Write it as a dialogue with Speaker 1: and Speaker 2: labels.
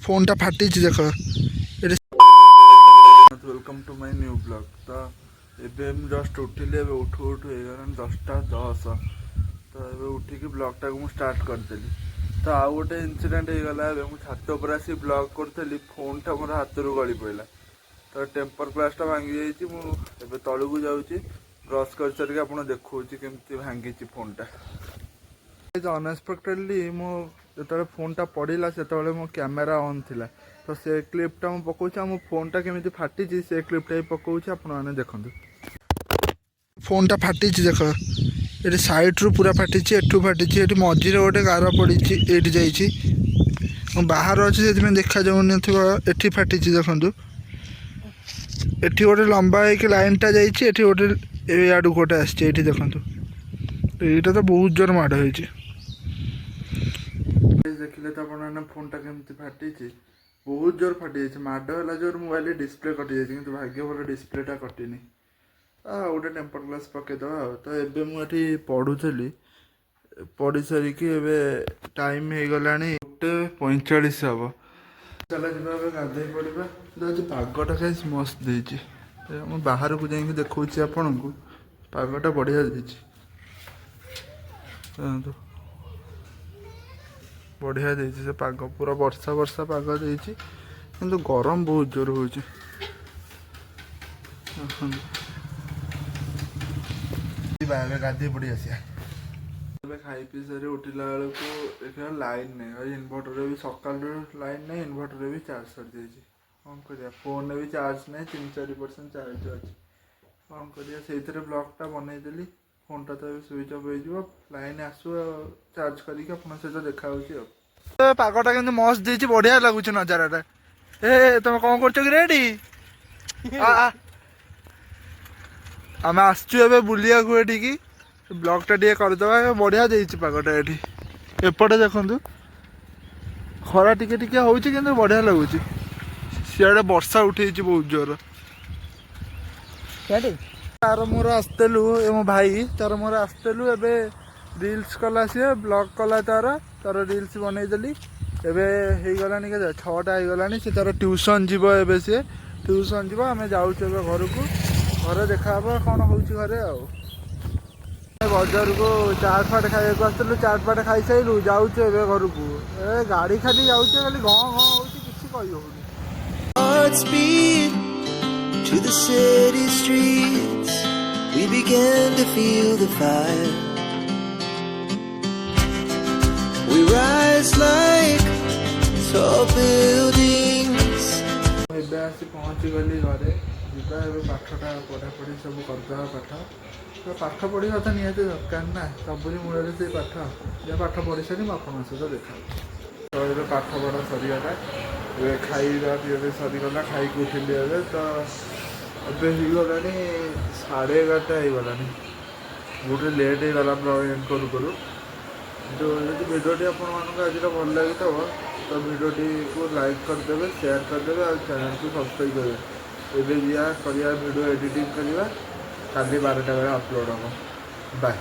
Speaker 1: फोनटा फाटी देख।
Speaker 2: Welcome to my new blog. तो एबे जस्ट उठिली उठू उठू हो 10:10 तो ये उठिकी ब्लॉगटा को स्टार्ट करदेली। तो आउ गोटे इनसीडेंट हो गला। मुझे छात पर आसी ब्लॉग करी फोनटा मोर हाथ रू गली पड़ा तो टेम्पर ग्लासटा भांगी जाइए। तलू जाऊँगी ब्रश कर सारिक आप देखा केमती भांगी फोनटा। अनएक्सपेक्टेडली मो जो फोनटा पड़ा से मो कैमेरा ऑन थिला तो से क्लिपटा मुझे पकाऊँ मो फोनटा केमी फाटी से क्लिपटा भी पकाऊँ आपने देखो।
Speaker 1: फोनटा फाटी देख। ये साइड रू पूरा फाटी एठू फाटी ये मझे गोटे गार पड़ी ये बाहर अच्छे से देखा जाऊन एठी फाटी देखूँ। एठी गोटे लंबा एक लाइनटा जाइए गोटे आड़ू गोटे आसी देखूँ। यहाँ तो बहुत जोर माड़ हो देखिले तो आप फोनटा केमती फाटी बहुत जोर फाटी जाइए। माड़ है जोर मोबाइल डिस्प्ले कटि जाइए कि भाग्य भल डिस्प्लेटा कटिनी। गोटे टेम्पर ग्लास पकईदे। तो ये मुझे पढ़ुली पढ़ी सारिकी टाइम हो गला 1:45 हम। चला जा गाधे पड़ा आज पगटा कहीं मस्त देती बाहर को जाकि देखा आपण को पगटा बढ़िया देती बढ़िया देती से पाग पूरा वर्षा वर्षा पाग देती किंतु गरम बहुत जोर हो गाधे पड़ी आसिया। खाई पी सारी उठिला बेलू देखा लाइन नहीं इनभर्टर भी सकाल लाइन नहीं इनभर्टर भी चार्ज सर जाइए कौन कर फोन भी चार्ज नहीं 3-4% चार्ज अच्छी कौन कर ब्लॉगटा बनईदेली फोनटा तो स्विच अफ हो लाइन आसू चार्ज करके आप सहित देखा पागटा के मस्त देती बढ़िया लगुच नजारा ए तुम कौन कर रेडी आम आसचु बुलिया को ब्लॉगटा टे करदे बढ़िया देती पगटा ये एपटे देखु खरा टिके टिके होची किंतु बढ़िया लगुच सियाड़े वर्षा उठे बहुत जोर। तार मोर आसतेलु मो भाई तार मोर आसतेलु एबे रील्स कला सी ब्लॉग कला तार रील्स बनईदेली एवं हो गलानी के 6टा हो गलानी से तार ट्यूशन जीव ए सी ट्यूशन जीव आम जाऊँ घर को घर देखा कौन हो घरे आ बजार को चाट फाट खाई आसलु चाट फाट खाई सारू जाऊँ घर को गाड़ी खाली जाऊँ खाली घं घं हो
Speaker 3: To the city streets, we began to feel the fire. We rise like tall buildings.
Speaker 2: पहुँची गली घरे जा पाठटा पढ़ापढ़ी सब करदे पाठ तो पाठ पढ़ा तो निहती दरकार ना सबुरी मूल से पाठ जहाँ पाठ पढ़ी सारी आपन सहित देखा तो ये पाठ पढ़ा सरीगला खाଇବା पीवा सरीगला खाई उठिली तो एबे हो गलानी 11:30 हो गलानी गोटे लेट हो गला ब्लॉग एंड करू करू जो यदि भिडियोटी आपको आज भल लगी तो भिडियोटी को लाइक करदे शेयर करदे और चैनल को सब्सक्राइब करेंगे। एबे या करिया वीडियो एडिटिंग करवा काली 12टा बेले अपलोड हम। बाय।